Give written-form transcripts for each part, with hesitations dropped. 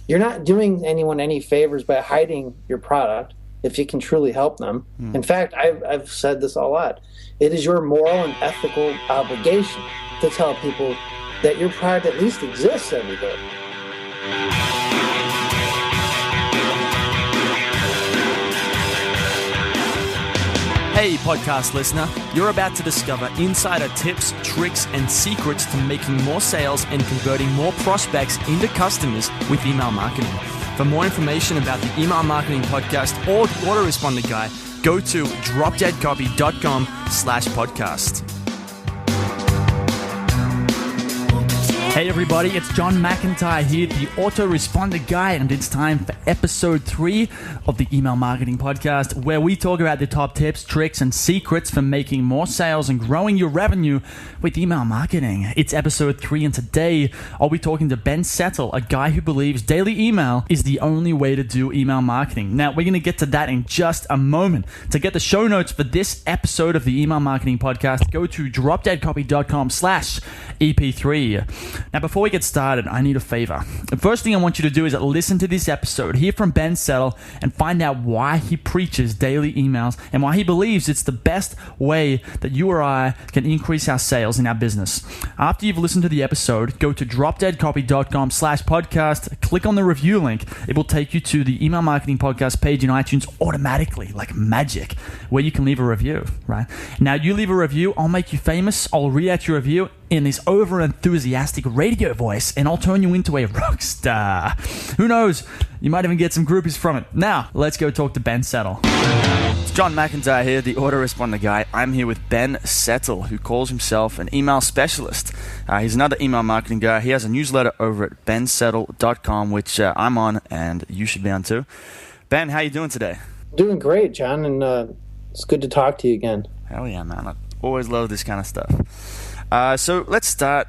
you're not doing anyone any favors by hiding your product if you can truly help them. In fact, I've said this a lot. It is your moral and ethical obligation to tell people that your product at least exists every day. Hey, podcast listener, you're about to discover insider tips, tricks, and secrets to making more sales and converting more prospects into customers with email marketing. For more information about the Email Marketing Podcast or the Autoresponder Guide, go to dropdeadcopy.com/podcast. Hey everybody, it's John McIntyre here, the Autoresponder Guy, and it's time for episode 3 of the Email Marketing Podcast, where we talk about the top tips, tricks, and secrets for making more sales and growing your revenue with email marketing. It's episode 3, and today I'll be talking to Ben Settle, a guy who believes daily email is the only way to do email marketing. Now, we're going to get to that in just a moment. To get the show notes for this episode of the Email Marketing Podcast, go to dropdeadcopy.com/EP3. Now, before we get started, I need a favor. The first thing I want you to do is listen to this episode, hear from Ben Settle, and find out why he preaches daily emails and why he believes it's the best way that you or I can increase our sales in our business. After you've listened to the episode, go to dropdeadcopy.com/podcast, click on the review link. It will take you to the Email Marketing Podcast page in iTunes automatically, like magic, where you can leave a review, right? Now, you leave a review, I'll make you famous, I'll read out your review in this over-enthusiastic radio voice, and I'll turn you into a rock star. Who knows? You might even get some groupies from it. Now, let's go talk to Ben Settle. It's John McIntyre here, the Autoresponder Guy. I'm here with Ben Settle, who calls himself an email specialist. He's another email marketing guy. He has a newsletter over at bensettle.com, which I'm on, and you should be on too. Ben, how you doing today? Doing great, John, and it's good to talk to you again. Hell yeah, man. I always love this kind of stuff. So let's start.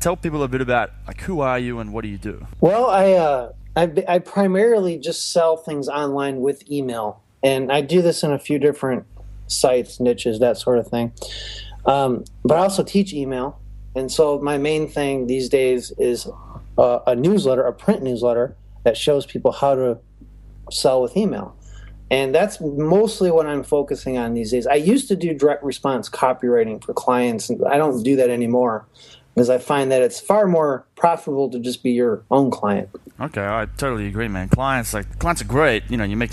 Tell people a bit about who are you and what do you do? Well, I primarily just sell things online with email, and I do this in a few different sites, niches, that sort of thing. But I also teach email, and so my main thing these days is a newsletter, a print newsletter that shows people how to sell with email. And that's mostly what I'm focusing on these days. I used to do direct response copywriting for clients, and I don't do that anymore because I find that it's far more profitable to just be your own client. Okay, I totally agree, man. Clients are great. You make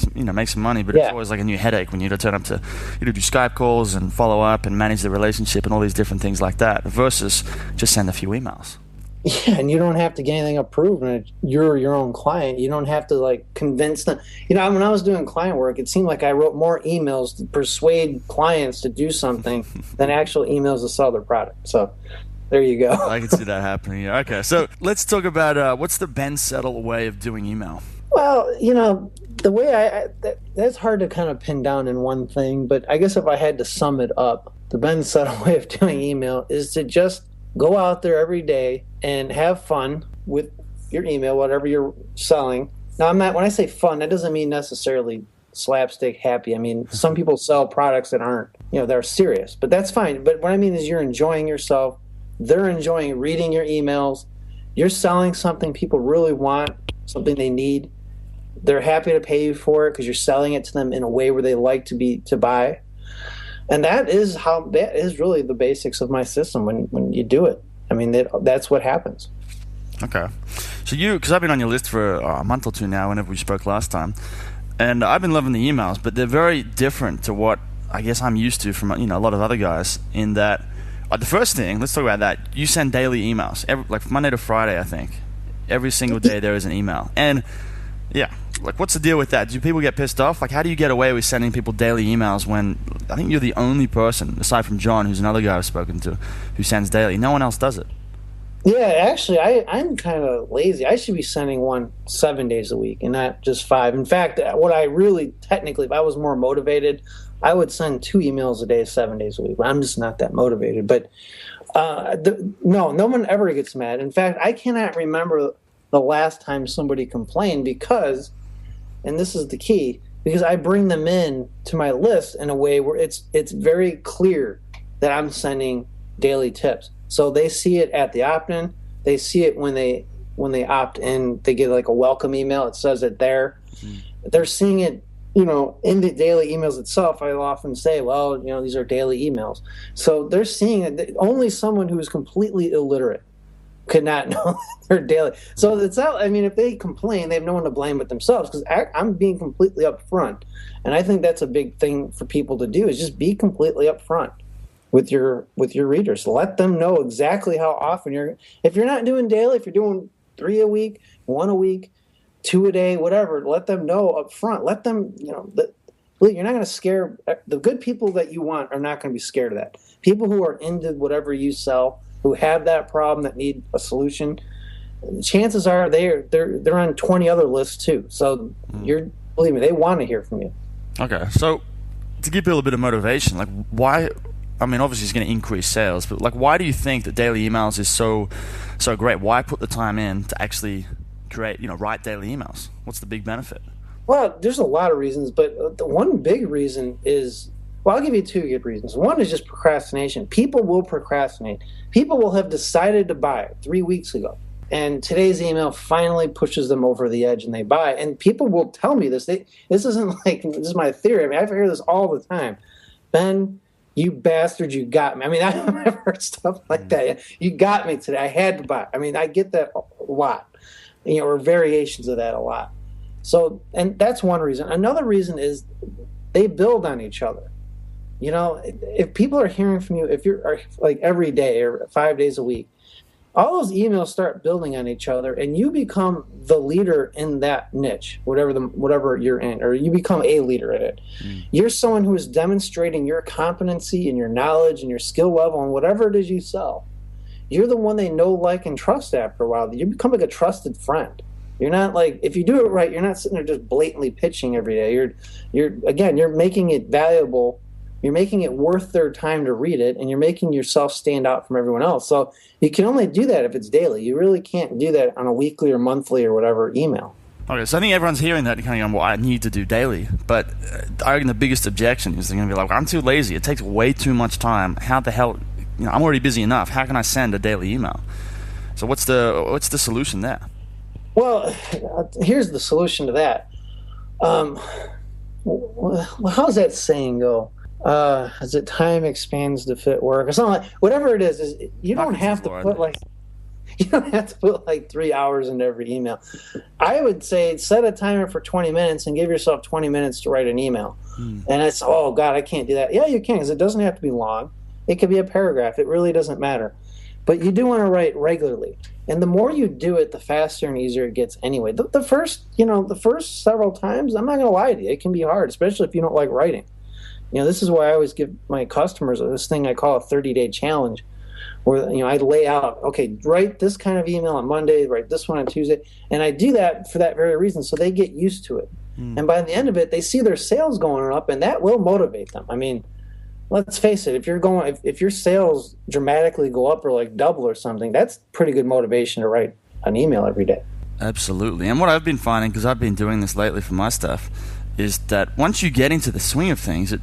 some money, but it's always like a new headache when you turn up to do Skype calls and follow up and manage the relationship and all these different things like that. Versus just send a few emails. Yeah, and you don't have to get anything approved. And you're your own client. You don't have to convince them. When I was doing client work, it seemed like I wrote more emails to persuade clients to do something than actual emails to sell their product. So there you go. I can see that happening. Yeah. Okay, so let's talk about what's the Ben Settle way of doing email. Well, the way that's hard to kind of pin down in one thing. But I guess if I had to sum it up, the Ben Settle way of doing email is to just go out there every day and have fun with your email, whatever you're selling. Now, when I say fun, that doesn't mean necessarily slapstick happy. I mean, some people sell products that aren't, they're serious, but that's fine. But what I mean is you're enjoying yourself. They're enjoying reading your emails. You're selling something people really want, something they need. They're happy to pay you for it because you're selling it to them in a way where they like to buy. And that is really the basics of my system when you do it. I mean, that's what happens. Okay. So because I've been on your list for a month or two now, whenever we spoke last time, and I've been loving the emails, but they're very different to what I guess I'm used to from a lot of other guys in that the first thing, let's talk about that. You send daily emails, like Monday to Friday, I think. Every single day there is an email. And yeah, what's the deal with that? Do people get pissed off? How do you get away with sending people daily emails when I think you're the only person, aside from John, who's another guy I've spoken to, who sends daily? No one else does it. Yeah, actually, I'm kind of lazy. I should be sending one 7 days a week and not just 5. In fact, what I really, technically, if I was more motivated, I would send 2 emails a day, 7 days a week. But I'm just not that motivated. But no one ever gets mad. In fact, I cannot remember the last time somebody complained because, and this is the key, because I bring them in to my list in a way where it's very clear that I'm sending daily tips. So they see it at the opt-in. They see it when they when they opt in, they get like a welcome email. It says it there. They're seeing it, in the daily emails itself. I often say, well, these are daily emails. So they're seeing it. Only someone who is completely illiterate could not know they're daily. So it's not, if they complain, they have no one to blame but themselves, because I'm being completely upfront. And I think that's a big thing for people to do, is just be completely upfront with your readers. Let them know exactly how often if you're not doing daily, if you're doing 3 a week, 1 a week, 2 a day, whatever, let them know up front. Let them, that you're not going to scare the good people that you want are not going to be scared of that. People who are into whatever you sell, who have that problem, that need a solution, chances are they're on 20 other lists too. So believe me, they want to hear from you. Okay, so to give people a bit of motivation, like why? Obviously it's going to increase sales, but like, why do you think that daily emails is so great? Why put the time in to actually create, write daily emails? What's the big benefit? Well, there's a lot of reasons, but the one big reason is, well, I'll give you 2 good reasons. One is just procrastination. People will procrastinate. People will have decided to buy it 3 weeks ago, and today's email finally pushes them over the edge and they buy. And people will tell me this. This isn't like, this is my theory. I hear this all the time. Ben, you bastard, you got me. I've heard stuff like that. You got me today. I had to buy. I get that a lot, or variations of that a lot. So, and that's one reason. Another reason is they build on each other. If people are hearing from you, if you're like every day or 5 days a week, all those emails start building on each other, and you become the leader in that niche, whatever you're in, or you become a leader in it. You're someone who is demonstrating your competency and your knowledge and your skill level and whatever it is you sell. You're the one they know, like, and trust after a while. You become like a trusted friend. You're not like, if you do it right, you're not sitting there just blatantly pitching every day. You're making it valuable. You're making it worth their time to read it, and you're making yourself stand out from everyone else. So you can only do that if it's daily. You really can't do that on a weekly or monthly or whatever email. Okay, so I think everyone's hearing that and kind of going, well, I need to do daily. But I reckon the biggest objection is they're going to be like, I'm too lazy. It takes way too much time. How the hell, I'm already busy enough. How can I send a daily email? So what's the solution there? Well, here's the solution to that. Well, how's that saying go? As it time expands to fit work or something like, whatever it is you don't have to put like 3 hours into every email. I would say set a timer for 20 minutes and give yourself 20 minutes to write an email. And it's, oh God, I can't do that. Yeah, you can, because it doesn't have to be long. It could be a paragraph. It really doesn't matter. But you do want to write regularly. And the more you do it, the faster and easier it gets anyway. The first several times, I'm not going to lie to you, it can be hard, especially if you don't like writing. This is why I always give my customers this thing I call a 30-day challenge, where I lay out, okay, write this kind of email on Monday, write this one on Tuesday, and I do that for that very reason, so they get used to it. And by the end of it, they see their sales going up, and that will motivate them. Let's face it, if your sales dramatically go up or like double or something, that's pretty good motivation to write an email every day. Absolutely. And what I've been finding, because I've been doing this lately for my stuff, is that once you get into the swing of things,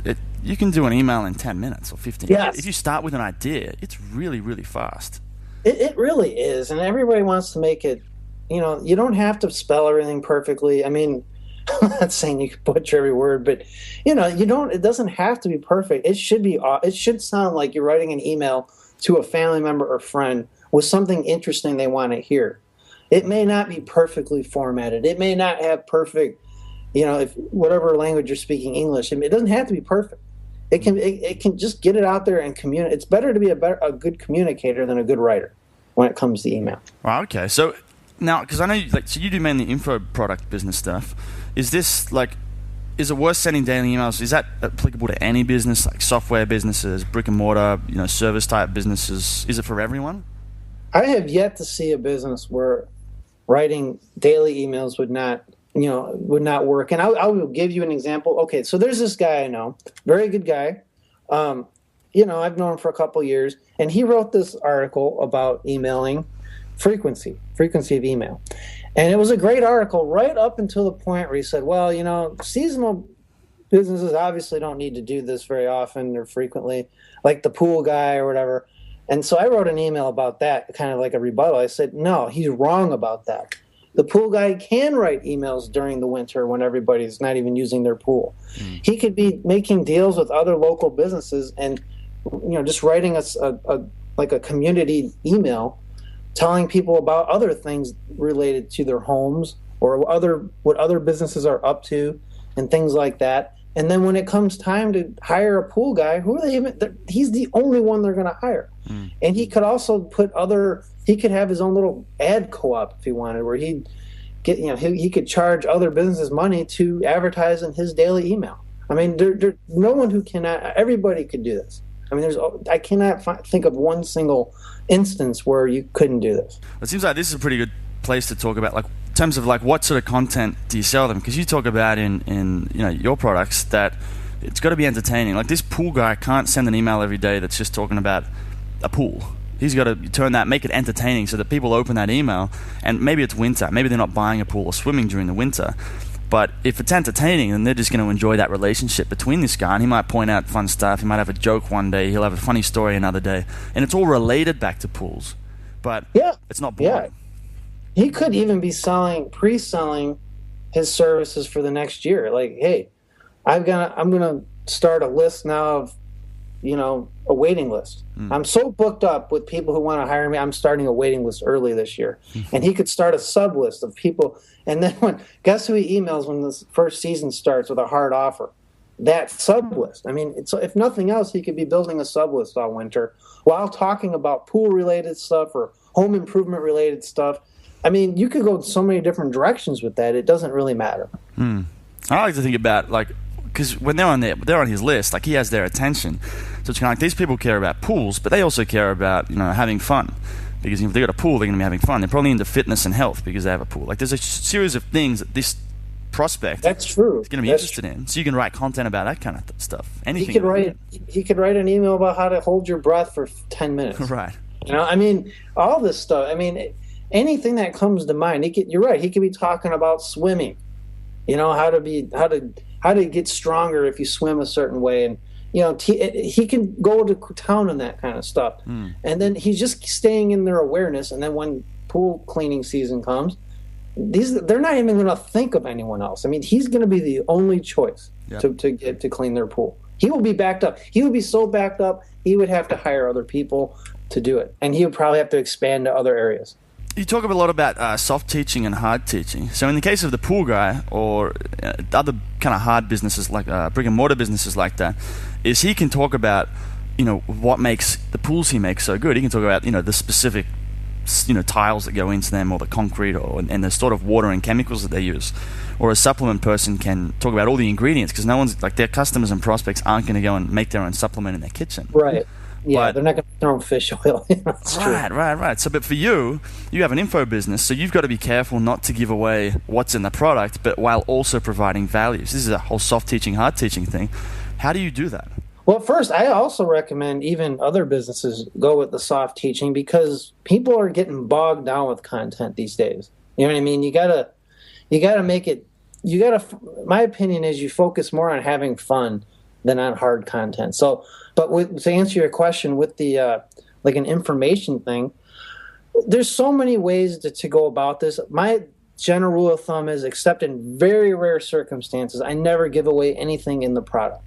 you can do an email in 10 minutes or 15 minutes. Yes. If you start with an idea, it's really, really fast. It really is, and everybody wants to make it, you don't have to spell everything perfectly. I'm not saying you can butcher every word, but, it doesn't have to be perfect. It should sound like you're writing an email to a family member or friend with something interesting they want to hear. It may not be perfectly formatted. It may not have perfect, if whatever language you're speaking, English, it doesn't have to be perfect. It can just get it out there and communicate. It's better to be a good communicator than a good writer when it comes to email. Well, okay. So now, because I know you do mainly info product business stuff. Is it worth sending daily emails? Is that applicable to any business, like software businesses, brick and mortar, service type businesses? Is it for everyone? I have yet to see a business where writing daily emails would not work. And I will give you an example. Okay, so there's this guy I know, very good guy. I've known him for a couple of years, and he wrote this article about emailing frequency of email. And it was a great article right up until the point where he said, well, seasonal businesses obviously don't need to do this very often or frequently, like the pool guy or whatever. And so I wrote an email about that, kind of like a rebuttal. I said, no, he's wrong about that. The pool guy can write emails during the winter when everybody's not even using their pool. He could be making deals with other local businesses and, just writing us like a community email telling people about other things related to their homes or what other businesses are up to and things like that. And then when it comes time to hire a pool guy, he's the only one they're going to hire. And he could also he could have his own little ad co-op if he wanted, where he'd get, he could charge other businesses money to advertise in his daily email. I mean, there's no one who cannot, everybody could do this. I mean, I cannot think of one single instance where you couldn't do this. It seems like this is a pretty good place to talk about, like, in terms of like what sort of content do you sell them? Because you talk about in your products that it's got to be entertaining. Like, this pool guy can't send an email every day that's just talking about a pool. He's got to make it entertaining so that people open that email, and maybe it's winter, maybe they're not buying a pool or swimming during the winter. But if it's entertaining, then they're just going to enjoy that relationship between this guy, and he might point out fun stuff. He might have a joke one day. He'll have a funny story another day. And it's all related back to pools. But it's not boring. Yeah. He could even be pre-selling his services for the next year. Like, hey, I'm going to start a list now of, a waiting list. I'm so booked up with people who want to hire me. I'm starting a waiting list early this year. And he could start a sub list of people. And then guess who he emails when this first season starts with a hard offer? That sub list. I mean, if nothing else, he could be building a sub list all winter while talking about pool related stuff or home improvement related stuff. I mean, you could go so many different directions with that. It doesn't really matter. I like to think about, like, because when they're on his list, like, he has their attention. So it's kind of like these people care about pools, but they also care about, having fun. Because if they got a pool, they're going to be having fun. They're probably into fitness and health because they have a pool. Like, there's a series of things that this prospect is going to be interested in. So you can write content about that kind of stuff. Anything. He could write an email about how to hold your breath for 10 minutes. Right. I mean, all this stuff. I mean, anything that comes to mind. You're right. He could be talking about swimming. How to get stronger if you swim a certain way, and he can go to town on that kind of stuff. And then he's just staying in their awareness. And then when pool cleaning season comes, they're not even going to think of anyone else. I mean, he's going to be the only choice to clean their pool. He will be backed up. He would be so backed up, he would have to hire other people to do it, and he would probably have to expand to other areas. You talk a lot about soft teaching and hard teaching. So in the case of the pool guy or other kind of hard businesses like brick and mortar businesses like that, is he can talk about what makes the pools he makes so good. He can talk about the specific tiles that go into them, or the concrete, and the sort of water and chemicals that they use. Or a supplement person can talk about all the ingredients, because no one's, like, their customers and prospects aren't going to go and make their own supplement in their kitchen. Right. Yeah, they're not going to throw fish oil. Right. So, but for you have an info business, so you've got to be careful not to give away what's in the product, but while also providing values. This is a whole soft teaching, hard teaching thing. How do you do that? Well, first, I also recommend even other businesses go with the soft teaching, because people are getting bogged down with content these days. You know what I mean? You gotta make it. My opinion is you focus more on having fun than on hard content. So. But to answer your question with the like an information thing, there's so many ways to go about this. My general rule of thumb is, except in very rare circumstances, I never give away anything in the product.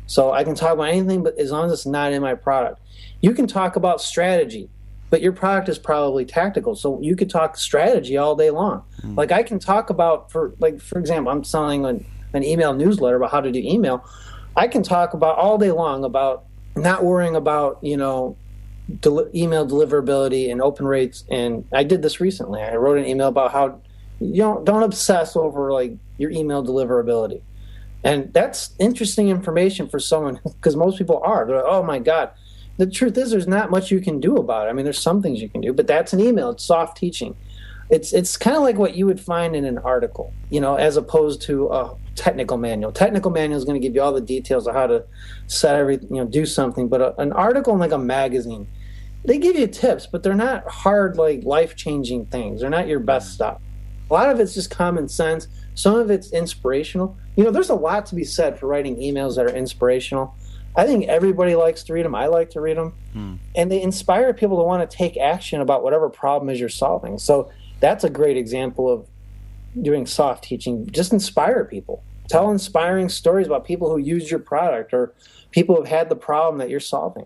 So I can talk about anything, but as long as it's not in my product. You can talk about strategy, but your product is probably tactical. So you could talk strategy all day long. Like, I can talk about, for example, I'm selling an email newsletter about how to do email. I can talk about all day long about not worrying about, email deliverability and open rates. And I did this recently. I wrote an email about how don't obsess over, like, your email deliverability. And that's interesting information for someone, because most people are. They're like, oh my God. The truth is, there's not much you can do about it. I mean, there's some things you can do, but that's an email. It's soft teaching. It's kind of like what you would find in an article, as opposed to a technical manual. Technical manual is going to give you all the details of how to set everything, do something. But an article in, like, a magazine, they give you tips, but they're not hard, like, life-changing things. They're not your best stuff. A lot of it's just common sense. Some of it's inspirational. There's a lot to be said for writing emails that are inspirational. I think everybody likes to read them. I like to read them. And they inspire people to want to take action about whatever problem is you're solving. So that's a great example of doing soft teaching. Just inspire people. Tell inspiring stories about people who use your product or people who have had the problem that you're solving.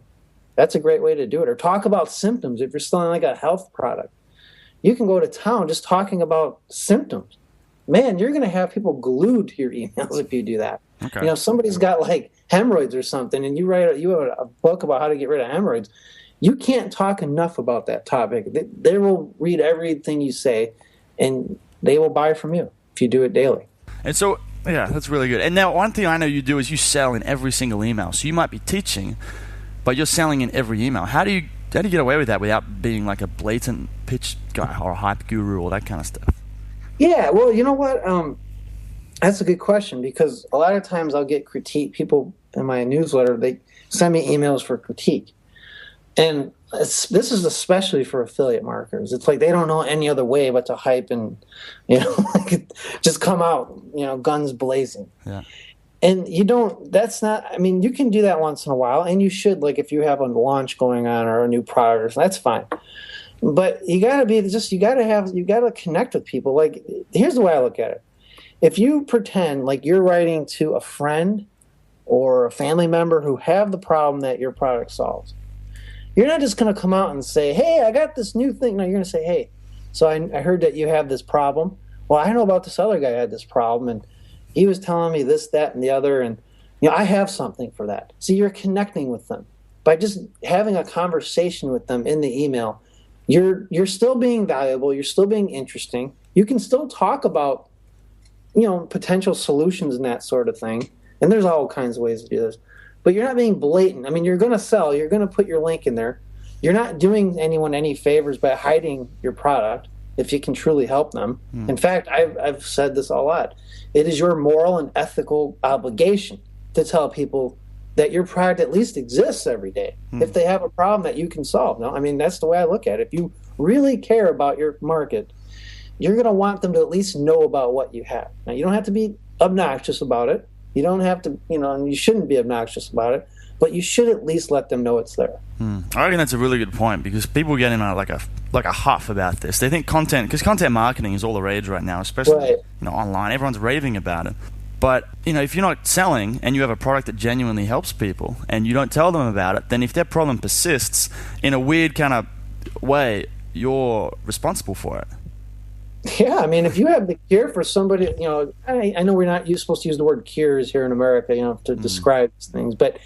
That's a great way to do it. Or talk about symptoms. If you're selling like a health product, you can go to town just talking about symptoms. Man, you're going to have people glued to your emails if you do that. Okay. You know, if somebody's got like hemorrhoids or something, and you have a book about how to get rid of hemorrhoids, you can't talk enough about that topic. They will read everything you say, and they will buy from you if you do it daily. And so, yeah, that's really good. And now one thing I know you do is you sell in every single email. So you might be teaching, but you're selling in every email. How do you get away with that without being like a blatant pitch guy or a hype guru or that kind of stuff? Yeah, well, you know what? That's a good question, because a lot of times I'll get critique. People in my newsletter, they send me emails for critique. And this is especially for affiliate marketers. It's like they don't know any other way but to hype and, you know, just come out, you know, guns blazing. Yeah. And you don't, that's not, I mean, you can do that once in a while, and you should, like if you have a launch going on or a new product, that's fine. But you got to connect with people. Like, here's the way I look at it. If you pretend like you're writing to a friend or a family member who have the problem that your product solves, you're not just going to come out and say, hey, I got this new thing. No, you're going to say, hey, so I heard that you have this problem. Well, I know about this other guy who had this problem, and he was telling me this, that, and the other, and you know, I have something for that. So you're connecting with them. By just having a conversation with them in the email, you're still being valuable, you're still being interesting. You can still talk about, you know, potential solutions and that sort of thing. And there's all kinds of ways to do this. But you're not being blatant. I mean, you're going to sell. You're going to put your link in there. You're not doing anyone any favors by hiding your product if you can truly help them. In fact, I've said this a lot. It is your moral and ethical obligation to tell people that your product at least exists every day if they have a problem that you can solve. No, I mean, that's the way I look at it. If you really care about your market, you're going to want them to at least know about what you have. Now, you don't have to be obnoxious about it. You don't have to, you know, and you shouldn't be obnoxious about it, but you should at least let them know it's there. I reckon that's a really good point, because people get in like a huff about this. They think because content marketing is all the rage right now, especially you know, online. Everyone's raving about it. But, you know, if you're not selling and you have a product that genuinely helps people and you don't tell them about it, then if their problem persists in a weird kind of way, you're responsible for it. Yeah, I mean, if you have the cure for somebody, you know, I know you're supposed to use the word cures here in America, you know, to describe these things. But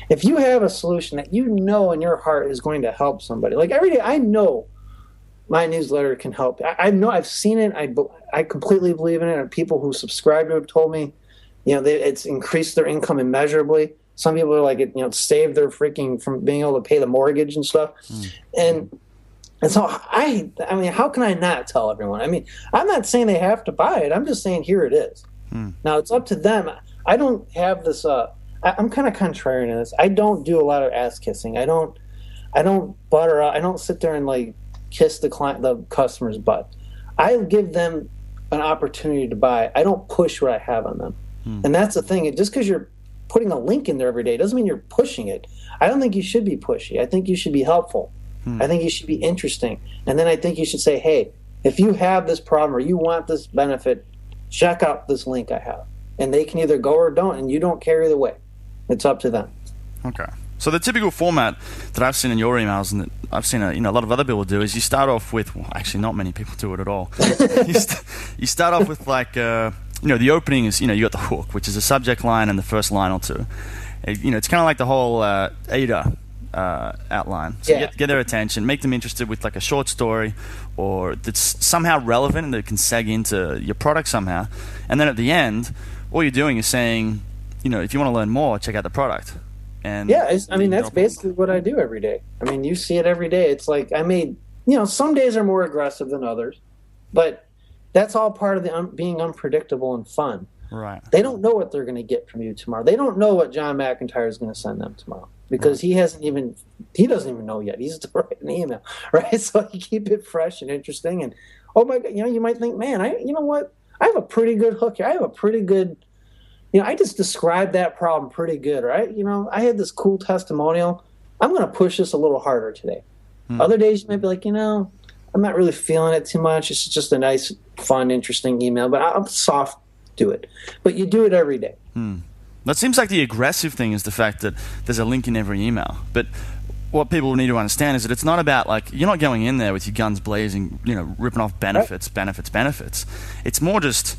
if you have a solution that you know in your heart is going to help somebody, like every day, I know my newsletter can help. I know, I've seen it. I completely believe in it. And people who subscribe to it have told me, you know, it's increased their income immeasurably. Some people are like, you know, saved their freaking from being able to pay the mortgage and stuff. And so I mean, how can I not tell everyone? I mean, I'm not saying they have to buy it. I'm just saying here it is. Now it's up to them. I don't have this. I'm kind of contrarian to this. I don't do a lot of ass kissing. I don't butter up. I don't sit there and like kiss the customer's butt. I give them an opportunity to buy. I don't push what I have on them. And that's the thing. Just because you're putting a link in there every day doesn't mean you're pushing it. I don't think you should be pushy. I think you should be helpful. I think you should be interesting. And then I think you should say, hey, if you have this problem or you want this benefit, check out this link I have. And they can either go or don't, and you don't care either way. It's up to them. Okay. So the typical format that I've seen in your emails, and that I've seen a lot of other people do, is you start off with, well, actually not many people do it at all. You start off with like, the opening is, you got the hook, which is a subject line and the first line or two. It's kind of like the whole ADA outline. So you get their attention, make them interested with like a short story or that's somehow relevant and that can seg into your product somehow. And then at the end, all you're doing is saying, if you want to learn more, check out the product. And that's basically what I do every day. I mean, you see it every day. It's like some days are more aggressive than others, but that's all part of the being unpredictable and fun. Right. They don't know what they're going to get from you tomorrow. They don't know what John McIntyre is going to send them tomorrow because he doesn't even know yet. He's to write an email, right? So you keep it fresh and interesting. And oh my God, you might think, man, you know what? I have a pretty good hook here. I have a pretty good, I just described that problem pretty good, right? I had this cool testimonial. I'm going to push this a little harder today. Other days you might be like, I'm not really feeling it too much. It's just a nice, fun, interesting email, but I'll soft do it. But you do it every day. That seems like the aggressive thing is the fact that there's a link in every email. But what people need to understand is that it's not about, like, you're not going in there with your guns blazing, ripping off benefits. It's more just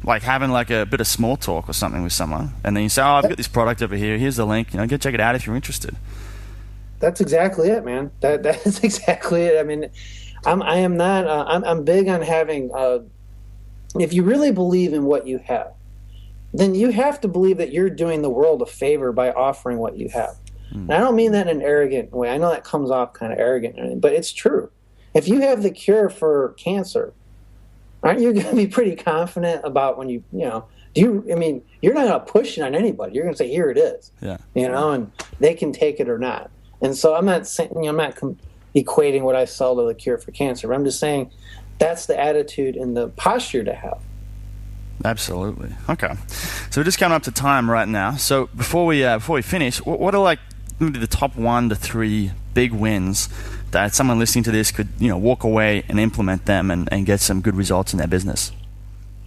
like having like a bit of small talk or something with someone, and then you say, I've got this product over here. Here's the link. Go check it out if you're interested. That's exactly it, man. That's exactly it. I mean, I'm big on having, if you really believe in what you have, then you have to believe that you're doing the world a favor by offering what you have. And I don't mean that in an arrogant way. I know that comes off kind of arrogant, but it's true. If you have the cure for cancer, aren't you going to be pretty confident about when you're not going to push it on anybody. You're going to say, here it is, and they can take it or not. And so I'm not saying, I'm not equating what I sell to the cure for cancer. But I'm just saying that's the attitude and the posture to have. Absolutely. Okay. So we're just coming up to time right now. So before we finish, what are maybe the top 1 to 3 big wins that someone listening to this could, walk away and implement them and get some good results in their business?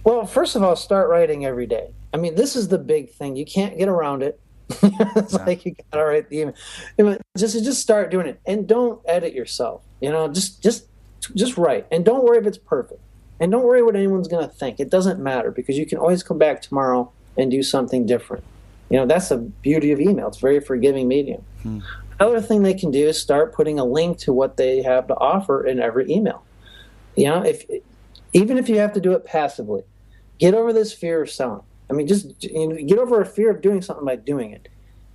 Well, first of all, start writing every day. I mean, this is the big thing. You can't get around it. Like you gotta write the email. Just start doing it, and don't edit yourself. Just write, and don't worry if it's perfect, and don't worry what anyone's gonna think. It doesn't matter, because you can always come back tomorrow and do something different. That's the beauty of email. It's a very forgiving medium. Another thing they can do is start putting a link to what they have to offer in every email. Even if you have to do it passively, get over this fear of selling. I mean, just get over a fear of doing something by doing it.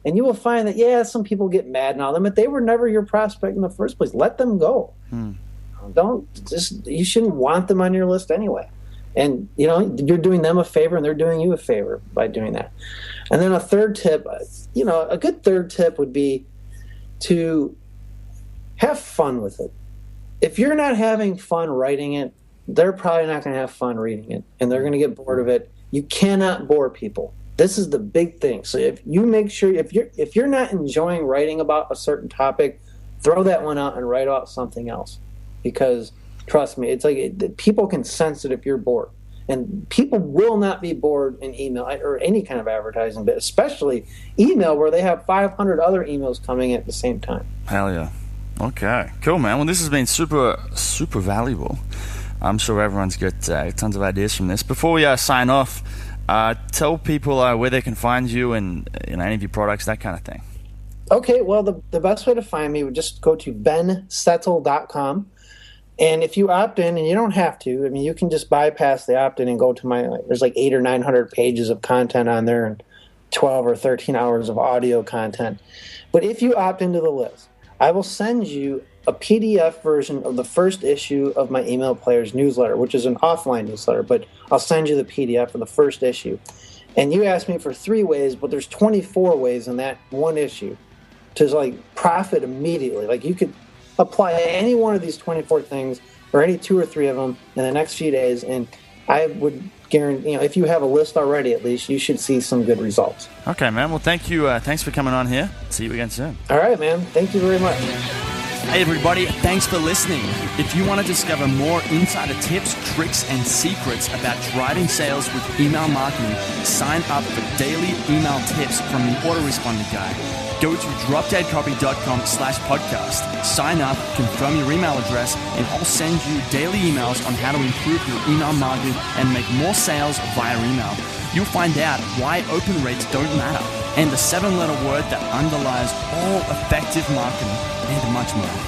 And you will find that, some people get mad and all that, but they were never your prospect in the first place. Let them go. You shouldn't want them on your list anyway. And, you're doing them a favor and they're doing you a favor by doing that. And then a third tip, a good third tip would be to have fun with it. If you're not having fun writing it, they're probably not going to have fun reading it, and they're going to get bored of it. You cannot bore people. This is the big thing. So if you make sure, if you're not enjoying writing about a certain topic, throw that one out and write out something else. Because trust me, it's like people can sense it if you're bored. And people will not be bored in email or any kind of advertising, but especially email, where they have 500 other emails coming at the same time. Hell yeah. Okay, cool, man. Well, this has been super, super valuable. I'm sure everyone's got tons of ideas from this. Before we sign off, tell people where they can find you and any of your products, that kind of thing. Okay, well, the best way to find me would just go to bensettle.com. And if you opt in, and you don't have to, I mean, you can just bypass the opt-in and go to there's like 800 or 900 pages of content on there and 12 or 13 hours of audio content. But if you opt into the list, I will send you a PDF version of the first issue of my Email Players newsletter, which is an offline newsletter, but I'll send you the PDF of the first issue. And you asked me for 3 ways, but there's 24 ways in that one issue to profit immediately. You could apply any one of these 24 things or any 2 or 3 of them in the next few days, and I would guarantee, if you have a list already, at least, you should see some good results. Okay, man. Well, thank you. Thanks for coming on here. See you again soon. All right, man. Thank you very much. Hey everybody, thanks for listening. If you want to discover more insider tips, tricks, and secrets about driving sales with email marketing, sign up for daily email tips from the autoresponder guy. Go to dropdeadcopy.com/podcast. Sign up, confirm your email address, and I'll send you daily emails on how to improve your email marketing and make more sales via email. You'll find out why open rates don't matter and the 7-letter word that underlies all effective marketing and much more.